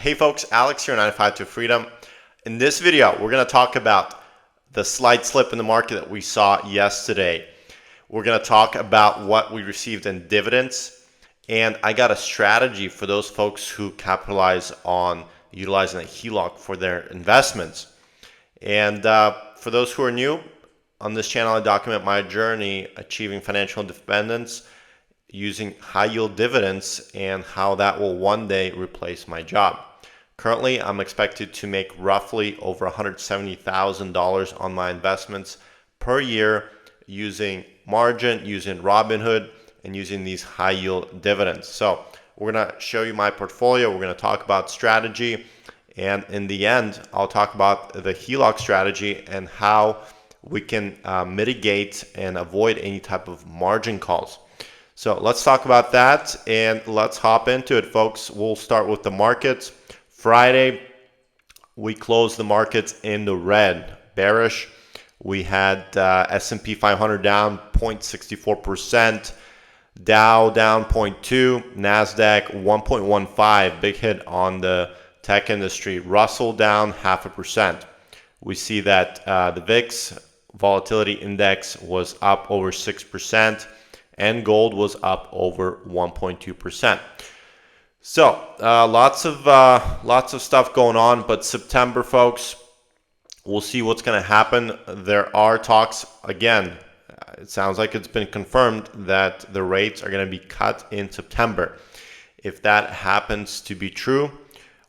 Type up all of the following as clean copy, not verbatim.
Hey folks, Alex here, 95 to Freedom. In this video, we're going to talk about the slight slip in the market that we saw yesterday. We're going to talk about what we received in dividends, and I got a strategy for those folks who capitalize on utilizing a Heloc for their investments. And for those who are new, on this channel, I document my journey achieving financial independence using high yield dividends and how that will one day replace my job. Currently, I'm expected to make roughly over $170,000 on my investments per year using margin, using Robinhood, and using these high yield dividends. So we're going to show you my portfolio. We're going to talk about strategy. And in the end, I'll talk about the Heloc strategy and how we can mitigate and avoid any type of margin calls. So let's talk about that and let's hop into it, folks. We'll start with the markets. Friday, we closed the markets in the red, bearish. We had S&P 500 down 0.64%, Dow down 0.2%, NASDAQ 1.15%, big hit on the tech industry. Russell down 0.5%. We see that the VIX volatility index was up over 6%. And gold was up over 1.2%. So lots of stuff going on, but September, folks, we'll see what's going to happen. There are talks again. It sounds like it's been confirmed that the rates are going to be cut in September. If that happens to be true,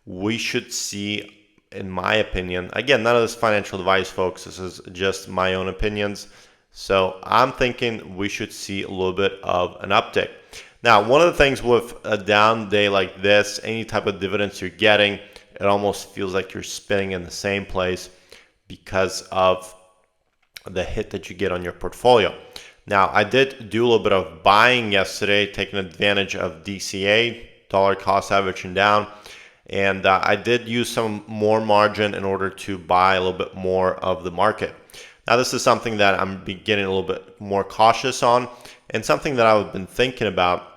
we should see, in my opinion, again, none of this financial advice, folks. This is just my own opinions. So I'm thinking we should see a little bit of an uptick. Now, one of the things with a down day like this, any type of dividends you're getting, it almost feels like you're spinning in the same place because of the hit that you get on your portfolio. Now, I did do a little bit of buying yesterday, taking advantage of DCA, dollar cost averaging down. And I did use some more margin in order to buy a little bit more of the market. Now, this is something that I'm getting a little bit more cautious on and something that I've been thinking about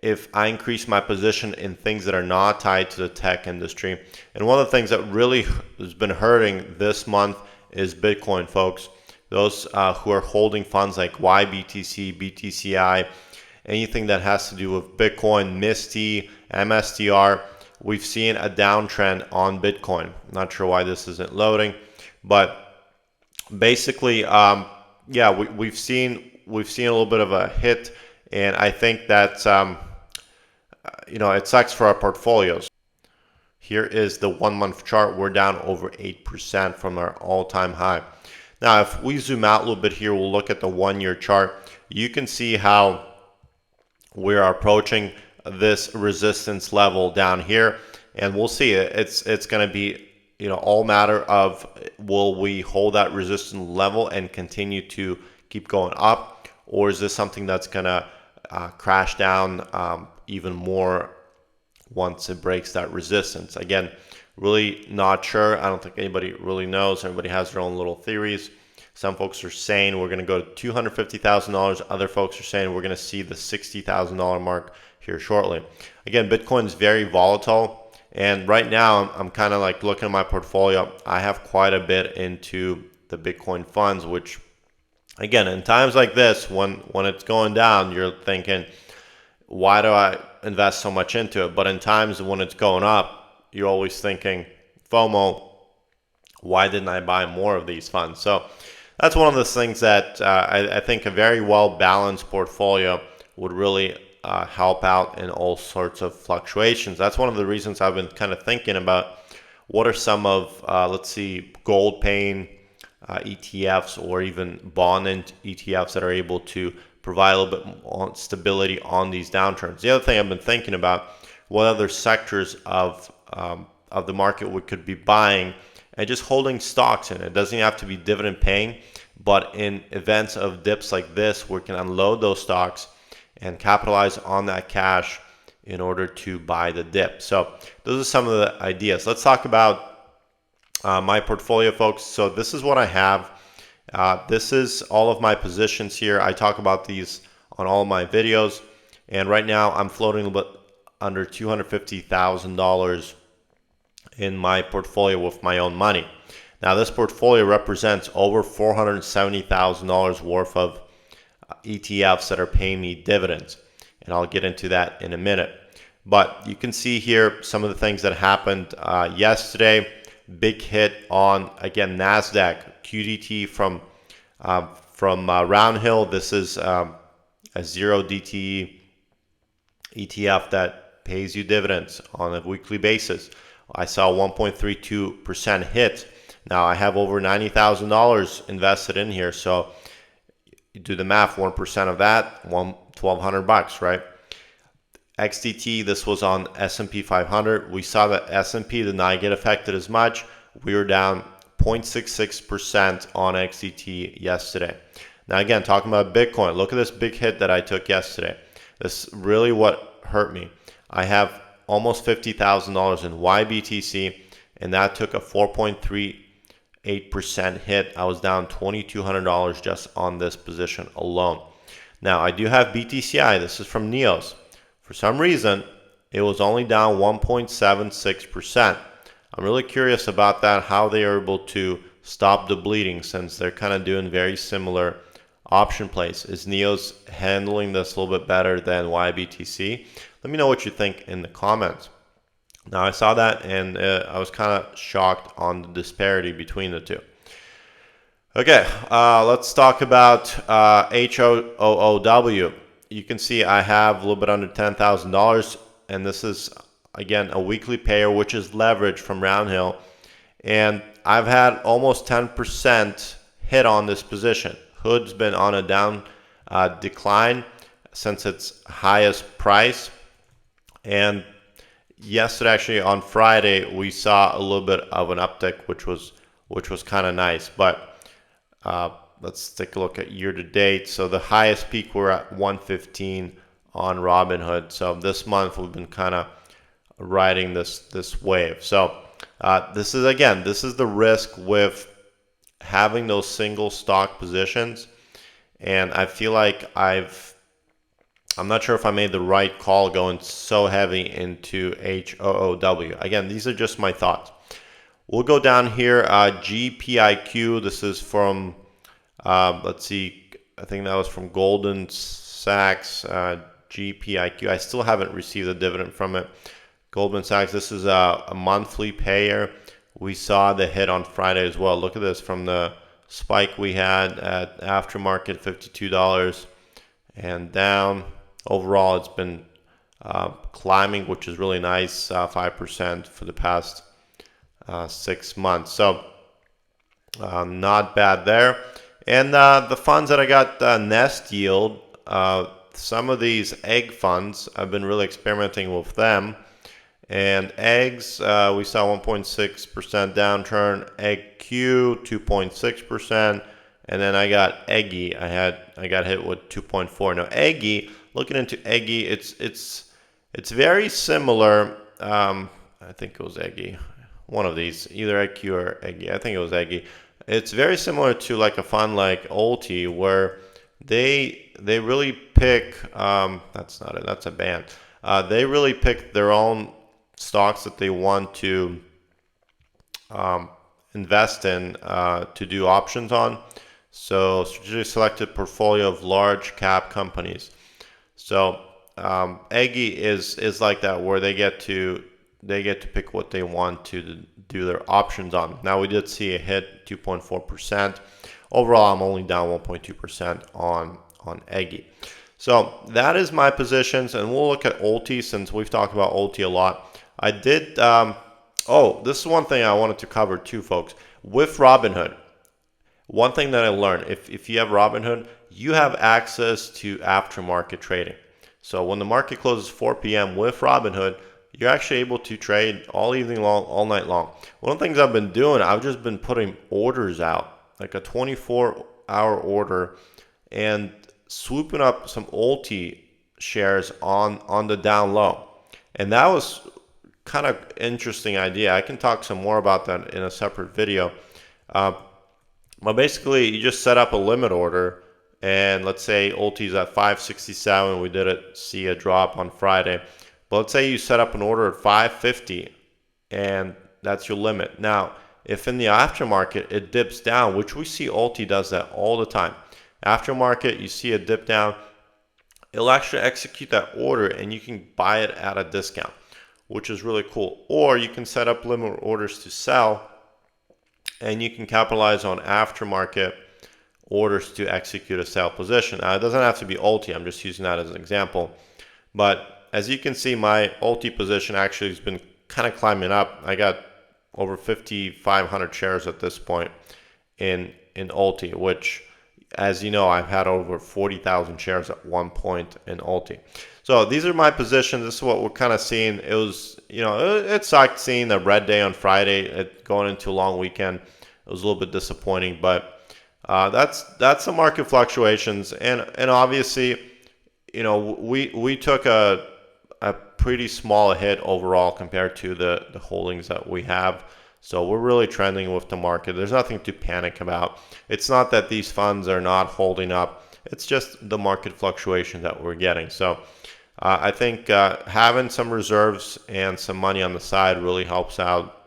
if I increase my position in things that are not tied to the tech industry. And one of the things that really has been hurting this month is Bitcoin, folks. Those who are holding funds like YBTC, BTCI, anything that has to do with Bitcoin, MISTI, MSTR, we've seen a downtrend on Bitcoin. Not sure why this isn't loading, but basically, yeah, we've seen a little bit of a hit, and I think that it sucks for our portfolios. Here is the 1 month chart. We're down over 8% from our all-time high. Now, if we zoom out a little bit here, we'll look at the 1 year chart. You can see how we're approaching this resistance level down here, and we'll see it's going to be all matter of will we hold that resistance level and continue to keep going up, or is this something that's going to crash down even more once it breaks that resistance? Again, really not sure. I don't think anybody really knows. Everybody has their own little theories. Some folks are saying we're going to go to $250,000. Other folks are saying we're going to see the $60,000 mark here shortly. Again, Bitcoin is very volatile. And right now, I'm kind of like looking at my portfolio. I have quite a bit into the Bitcoin funds, which, again, in times like this, when it's going down, you're thinking, why do I invest so much into it? But in times when it's going up, you're always thinking, FOMO, why didn't I buy more of these funds? So that's one of the things that I think a very well-balanced portfolio would really help out in all sorts of fluctuations. That's one of the reasons I've been kind of thinking about what are some of, let's see, gold paying ETFs or even bond ETFs that are able to provide a little bit more stability on these downturns. The other thing I've been thinking about, what other sectors of the market we could be buying and just holding stocks in. It doesn't have to be dividend paying, but in events of dips like this, we can unload those stocks and capitalize on that cash in order to buy the dip. So those are some of the ideas. Let's talk about my portfolio, folks. So this is what I have. This is all of my positions here. I talk about these on all of my videos. And right now I'm floating a little bit under $250,000 in my portfolio with my own money. Now this portfolio represents over $470,000 worth of ETFs that are paying me dividends, and I'll get into that in a minute. But you can see here some of the things that happened yesterday. Big hit on, again, NASDAQ, QDT from Round Hill. This is a 0DTE ETF that pays you dividends on a weekly basis. I saw 1.32% hit. Now I have over $90,000 invested in here, so you do the math. 1% of that, $1,200, right? XDT, this was on S&P 500. We saw that S&P did not get affected as much. We were down 0.66% on XDT yesterday. Now again, talking about Bitcoin, look at this big hit that I took yesterday. This is really what hurt me. I have almost $50,000 in YBTC, and that took a 4.38% hit. I was down $2,200 just on this position alone. Now I do have BTCI. This is from Neos. For some reason, it was only down 1.76%. I'm really curious about that, how they are able to stop the bleeding, since they're kind of doing very similar option plays. Is Neos handling this a little bit better than YBTC? Let me know what you think in the comments. Now I saw that, and I was kind of shocked on the disparity between the two. Okay, let's talk about HOOW. You can see I have a little bit under $10,000, and this is, again, a weekly payer, which is leverage from Round Hill. And I've had almost 10% hit on this position. Hood's been on a down decline since its highest price. And yesterday, actually on Friday, we saw a little bit of an uptick, which was kind of nice. But let's take a look at year to date. So the highest peak, we're at 115 on Robinhood. So this month we've been kind of riding this wave. So this is the risk with having those single stock positions. And I feel like I'm not sure if I made the right call going so heavy into HOOW. Again, these are just my thoughts. We'll go down here, GPIQ. This is from, let's see, I think that was from Goldman Sachs, GPIQ. I still haven't received a dividend from it. Goldman Sachs, this is a monthly payer. We saw the hit on Friday as well. Look at this, from the spike we had at aftermarket, $52 and down. Overall, it's been climbing, which is really nice, 5% for the past 6 months. So not bad there. And the funds that I got, Nest Yield, some of these egg funds, I've been really experimenting with them. And eggs, we saw 1.6% downturn. Egg Q, 2.6%. And then I got Eggy. I got hit with 2.4. Now Eggy, looking into Eggy, it's very similar. I think it was Eggy. One of these, either EQ or Eggy. I think it was Eggy. It's very similar to like a fund like Ulti, where they really pick. That's not it. That's a band. They really pick their own stocks that they want to invest in to do options on. So strategically selected portfolio of large cap companies. So Eggy is like that, where they get to pick what they want to do their options on. Now we did see a hit, 2.4%. Overall, I'm only down 1.2% on Eggy. So that is my positions, and we'll look at Ulti, since we've talked about Ulti a lot. I did. This is one thing I wanted to cover too, folks. With Robinhood, one thing that I learned: if you have Robinhood, you have access to aftermarket trading. So when the market closes 4 p.m. with Robinhood, you're actually able to trade all evening long, all night long. One of the things I've been doing, I've just been putting orders out, like a 24-hour order, and swooping up some Ulti shares on the down low. And that was kind of interesting idea. I can talk some more about that in a separate video. But basically, you just set up a limit order, and let's say Ulti's at 567. We did see a drop on Friday. But let's say you set up an order at 550, and that's your limit. Now, if in the aftermarket it dips down, which we see Ulti does that all the time. Aftermarket, you see a dip down, it'll actually execute that order and you can buy it at a discount, which is really cool. Or you can set up limit orders to sell and you can capitalize on aftermarket orders to execute a sell position. Now, it doesn't have to be Ulti, I'm just using that as an example. But as you can see, my Ulti position actually has been kind of climbing up. I got over 5,500 shares at this point in Ulti, which, as you know, I've had over 40,000 shares at one point in Ulti. So these are my positions. This is what we're kind of seeing. It was, it sucked seeing the red day on Friday, going into a long weekend. It was a little bit disappointing, but that's the market fluctuations. And obviously, we took a pretty small hit overall compared to the holdings that we have. So we're really trending with the market. There's nothing to panic about. It's not that these funds are not holding up. It's just the market fluctuation that we're getting. So I think having some reserves and some money on the side really helps out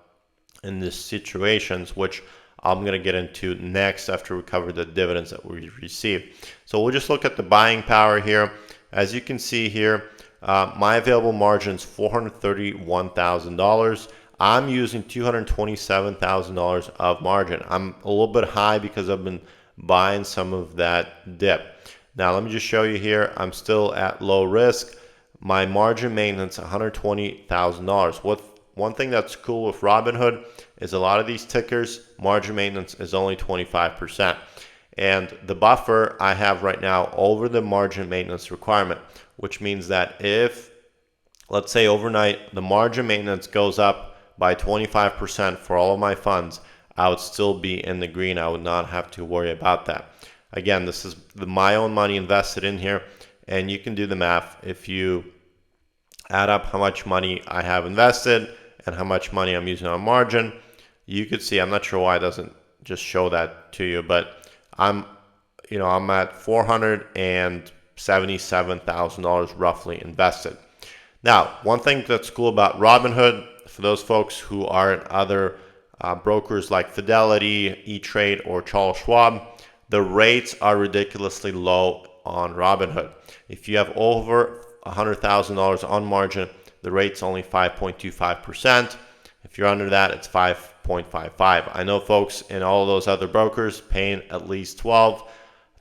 in these situations, which I'm going to get into next after we cover the dividends that we received. So we'll just look at the buying power here. As you can see here, my available margin is $431,000. I'm using $227,000 of margin. I'm a little bit high because I've been buying some of that dip. Now let me just show you here. I'm still at low risk. My margin maintenance $120,000. One thing that's cool with Robinhood is a lot of these tickers, margin maintenance is only 25%. And the buffer I have right now over the margin maintenance requirement, which means that if, let's say overnight, the margin maintenance goes up by 25% for all of my funds, I would still be in the green. I would not have to worry about that. Again, this is my own money invested in here, and you can do the math. If you add up how much money I have invested and how much money I'm using on margin, you could see, I'm not sure why it doesn't just show that to you, but I'm at $477,000 roughly invested. Now, one thing that's cool about Robinhood, for those folks who are at other brokers like Fidelity, E-Trade, or Charles Schwab, the rates are ridiculously low on Robinhood. If you have over $100,000 on margin, the rate's only 5.25%. If you're under that, it's 5.55. I know folks in all of those other brokers paying at least 12,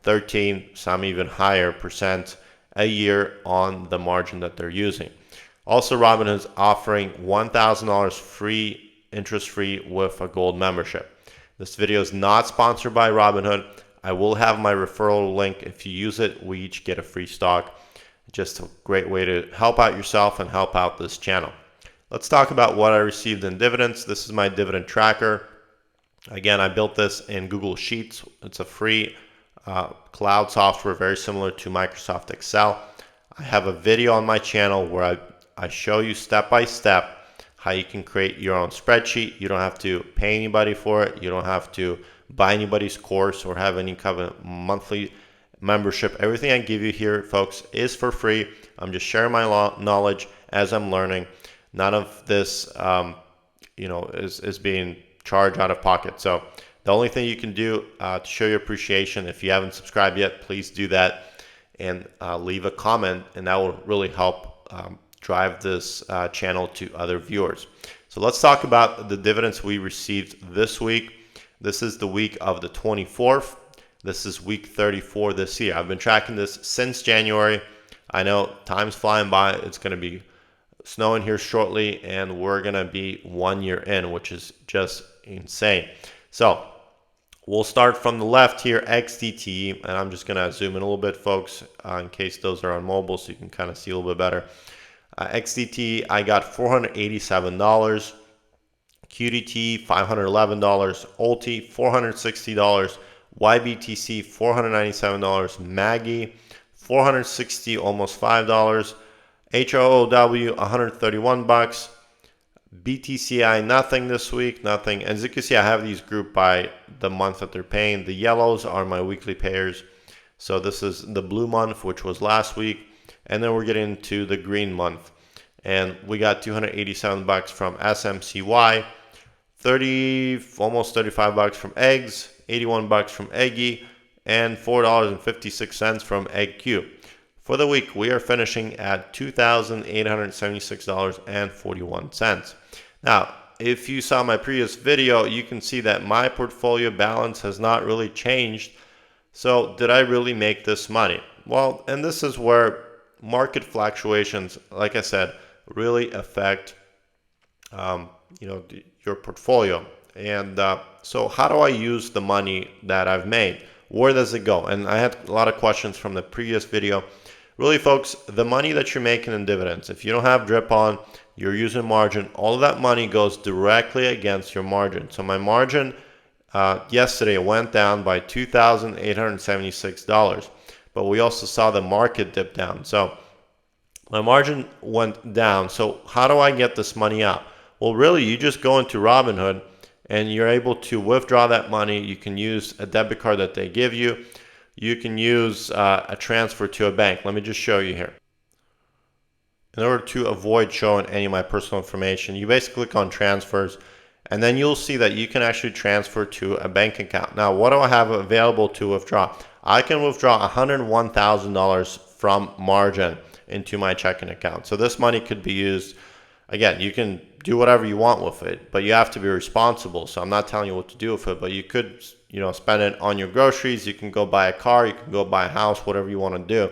13, some even higher percent a year on the margin that they're using. Also, Robinhood is offering $1,000 free, interest-free with a gold membership. This video is not sponsored by Robinhood. I will have my referral link. If you use it, we each get a free stock. Just a great way to help out yourself and help out this channel. Let's talk about what I received in dividends. This is my dividend tracker. Again, I built this in Google Sheets. It's a free cloud software, very similar to Microsoft Excel. I have a video on my channel where I show you step by step how you can create your own spreadsheet. You don't have to pay anybody for it. You don't have to buy anybody's course or have any kind of monthly membership. Everything I give you here, folks, is for free. I'm just sharing my knowledge as I'm learning. None of this, is being charged out of pocket. So the only thing you can do to show your appreciation, if you haven't subscribed yet, please do that and leave a comment, and that will really help drive this channel to other viewers. So let's talk about the dividends we received this week. This is the week of the 24th. This is week 34 this year. I've been tracking this since January. I know time's flying by. It's going to be snowing here shortly, and we're going to be 1 year in, which is just insane. So we'll start from the left here, XDT, and I'm just going to zoom in a little bit, folks, in case those are on mobile so you can kind of see a little bit better. XDT, I got $487. QDT, $511. Ulti, $460. YBTC, $497. Maggie, $460, almost $5. HOOW, $131. BTCI, nothing this week, nothing. As you can see, I have these grouped by the month that they're paying. The yellows are my weekly payers. So this is the blue month, which was last week. And then we're getting to the green month. And we got $287 from SMCY. almost 35 bucks from eggs, 81 bucks from Eggy, and $4.56 from EggQ. For the week, we are finishing at $2,876.41. Now, if you saw my previous video, you can see that my portfolio balance has not really changed. So did I really make this money? Well, and this is where market fluctuations, like I said, really affect your portfolio. And so how do I use the money that I've made? Where does it go? And I had a lot of questions from the previous video. Really, folks, the money that you're making in dividends, if you don't have drip on, you're using margin, all of that money goes directly against your margin. So my margin yesterday went down by $2,876, but we also saw the market dip down. So my margin went down. So how do I get this money out? Well, really, you just go into Robinhood and you're able to withdraw that money. You can use a debit card that they give you. You can use a transfer to a bank. Let me just show you here. In order to avoid showing any of my personal information, you basically click on transfers, and then you'll see that you can actually transfer to a bank account. Now, what do I have available to withdraw? I can withdraw $101,000 from margin into my checking account. So this money could be used, again, you can do whatever you want with it, but you have to be responsible. So I'm not telling you what to do with it, but you could, spend it on your groceries. You can go buy a car, you can go buy a house, whatever you want to do.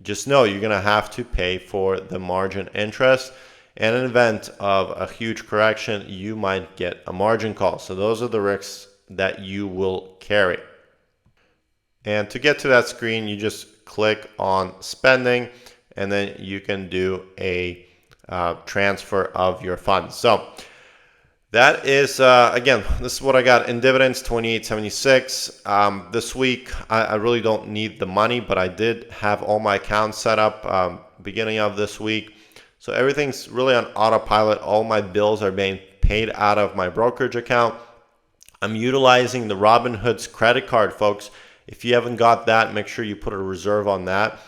Just know you're going to have to pay for the margin interest. In an event of a huge correction, you might get a margin call. So those are the risks that you will carry. And to get to that screen, you just click on spending, and then you can do a transfer of your funds. So that is, again, this is what I got in dividends, $28.76. This week, I really don't need the money, but I did have all my accounts set up beginning of this week. So everything's really on autopilot. All my bills are being paid out of my brokerage account. I'm utilizing the Robinhood's credit card, folks. If you haven't got that, make sure you put a reserve on that.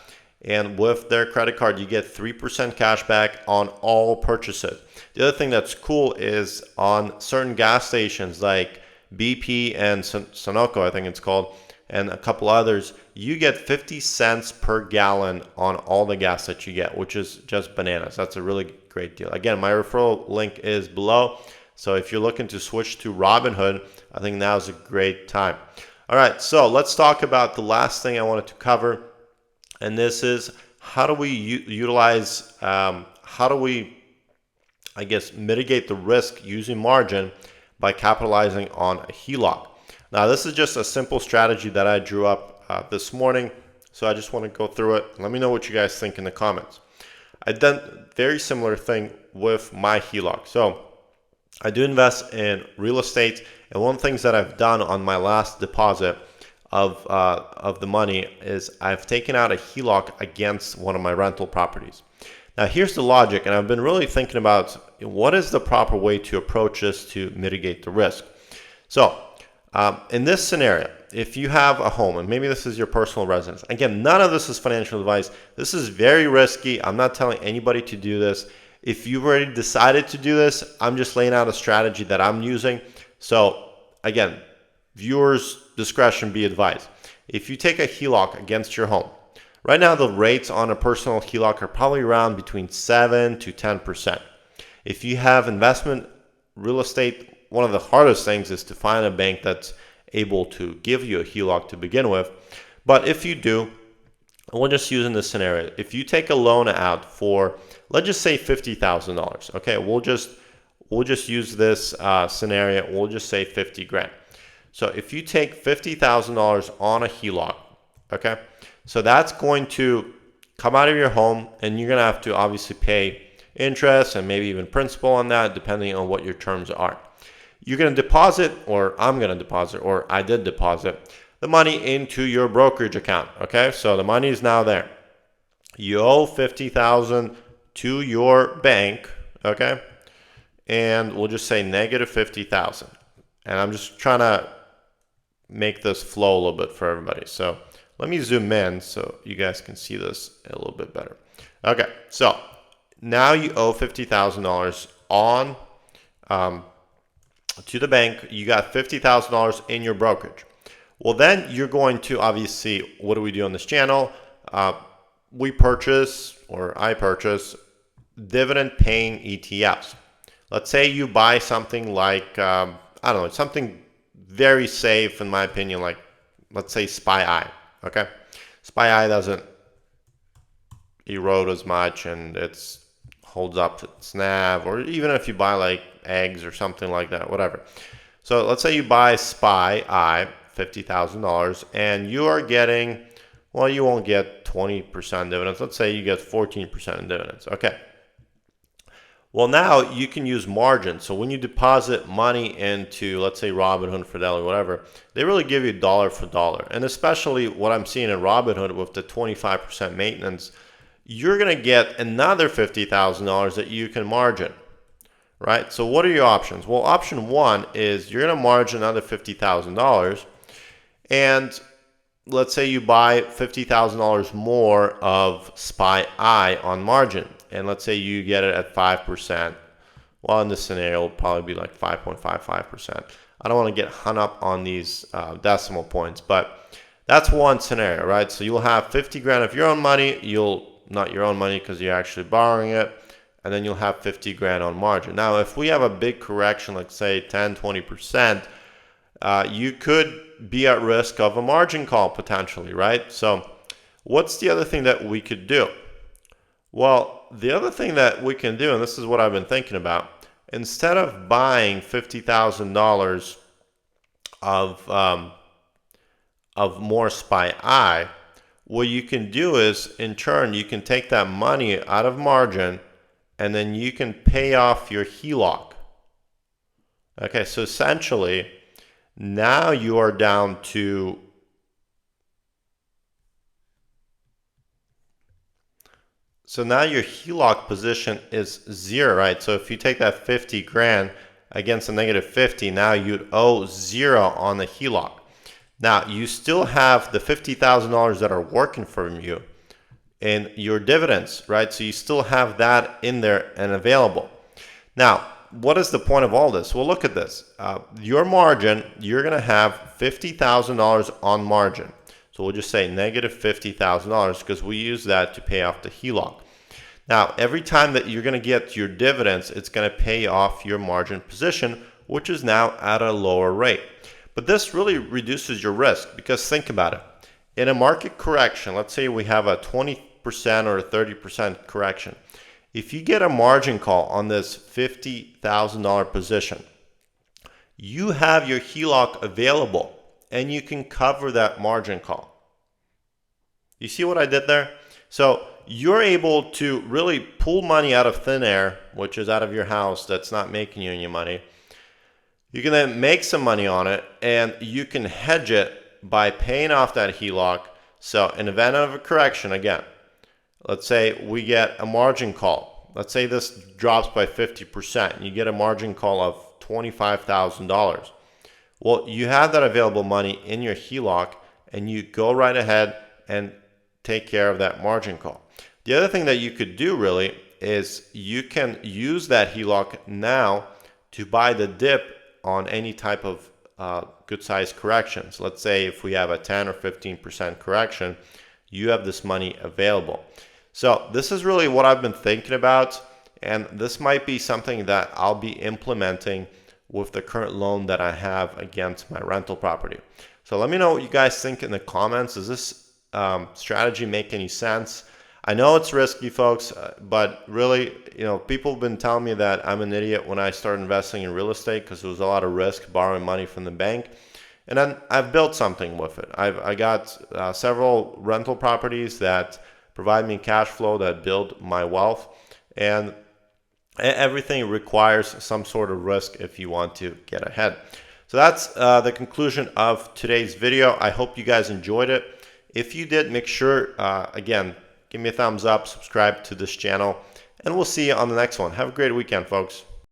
And with their credit card, you get 3% cash back on all purchases. The other thing that's cool is on certain gas stations like BP and Sunoco, I think it's called, and a couple others, you get 50 cents per gallon on all the gas that you get, which is just bananas. That's a really great deal. Again, my referral link is below. So if you're looking to switch to Robinhood, I think now is a great time. All right, so let's talk about the last thing I wanted to cover. And this is how do we utilize, mitigate the risk using margin by capitalizing on a Heloc. Now, this is just a simple strategy that I drew up this morning. So I just want to go through it. Let me know what you guys think in the comments. I've done a very similar thing with my Heloc. So I do invest in real estate. And one of the things that I've done on my last deposit of the money is I've taken out a Heloc against one of my rental properties. Now here's the logic, and I've been really thinking about what is the proper way to approach this to mitigate the risk. So in this scenario, if you have a home, and maybe this is your personal residence, again, none of this is financial advice. This is very risky. I'm not telling anybody to do this. If you've already decided to do this, I'm just laying out a strategy that I'm using. So again, viewers' discretion be advised. If you take a Heloc against your home, right now the rates on a personal Heloc are probably around between 7 to 10%. If you have investment real estate, one of the hardest things is to find a bank that's able to give you a Heloc to begin with. But if you do, we'll just use in this scenario, if you take a loan out for, let's just say $50,000, okay, we'll just use this scenario, we'll just say 50 grand. So if you take $50,000 on a Heloc, okay, so that's going to come out of your home, and you're going to have to obviously pay interest and maybe even principal on that, depending on what your terms are. You're going to deposit, or I'm going to deposit, or I did deposit the money into your brokerage account, okay? So the money is now there. You owe $50,000 to your bank, okay? And we'll just say negative $50,000. And I'm just trying to make this flow a little bit for everybody. So let me zoom in so you guys can see this a little bit better. Okay, so now you owe $50,000 on to the bank, you got $50,000 in your brokerage. Well, then you're going to obviously, what do we do on this channel? We purchase, or I purchase, dividend paying ETFs. Let's say you buy something like, I don't know, something very safe in my opinion, like let's say SPY. Okay, SPY doesn't erode as much and it's holds up its NAV, or even if you buy like eggs or something like that, whatever. So let's say you buy SPY, $50,000, and you are getting, well, you won't get 20% dividends. Let's say you get 14% in dividends. Okay. Well, now you can use margin. So when you deposit money into, let's say, Robinhood, Fidelity, whatever, they really give you dollar for dollar. And especially what I'm seeing in Robinhood with the 25% maintenance, you're going to get another $50,000 that you can margin, right? So what are your options? Well, option one is you're going to margin another $50,000, and let's say you buy $50,000 more of SPY on margin, and let's say you get it at 5%. Well, in this scenario, it'll probably be like 5.55%. I don't want to get hung up on these decimal points, but that's one scenario, right? So you'll have 50 grand of your own money. Not your own money because you're actually borrowing it, and then you'll have 50 grand on margin. Now, if we have a big correction, like say 10, 20%, you could be at risk of a margin call potentially, right? So what's the other thing that we could do? Well, the other thing that we can do, and this is what I've been thinking about, instead of buying $50,000 of more SPY, what you can do is, in turn, you can take that money out of margin and then you can pay off your Heloc. Okay, so essentially, now you are down to now your Heloc position is 0, right? So if you take that 50 grand against a negative 50, now you'd owe 0 on the Heloc. Now, you still have the $50,000 that are working for you in your dividends, right? So you still have that in there and available. Now, what is the point of all this? Well, look at this. Your margin, you're going to have $50,000 on margin. So we'll just say negative $50,000 because we use that to pay off the Heloc. Now, every time that you're going to get your dividends, it's going to pay off your margin position, which is now at a lower rate. But this really reduces your risk because think about it. In a market correction, let's say we have a 20% or a 30% correction. If you get a margin call on this $50,000 position, you have your Heloc available and you can cover that margin call. You see what I did there? So you're able to really pull money out of thin air, which is out of your house that's not making you any money. You can then make some money on it, and you can hedge it by paying off that Heloc. So in the event of a correction, again, let's say we get a margin call. Let's say this drops by 50%, and you get a margin call of $25,000. Well, you have that available money in your Heloc, and you go right ahead and take care of that margin call. The other thing that you could do really is you can use that Heloc now to buy the dip on any type of good size corrections. Let's say if we have a 10 or 15% correction, you have this money available. So this is really what I've been thinking about, and this might be something that I'll be implementing with the current loan that I have against my rental property. So let me know what you guys think in the comments. Does this strategy make any sense? I know it's risky, folks, but really, people have been telling me that I'm an idiot when I started investing in real estate because there was a lot of risk borrowing money from the bank. And then I've built something with it. I got several rental properties that provide me cash flow that build my wealth. And everything requires some sort of risk if you want to get ahead. So that's the conclusion of today's video. I hope you guys enjoyed it. If you did, make sure, again, give me a thumbs up, subscribe to this channel, and we'll see you on the next one. Have a great weekend, folks.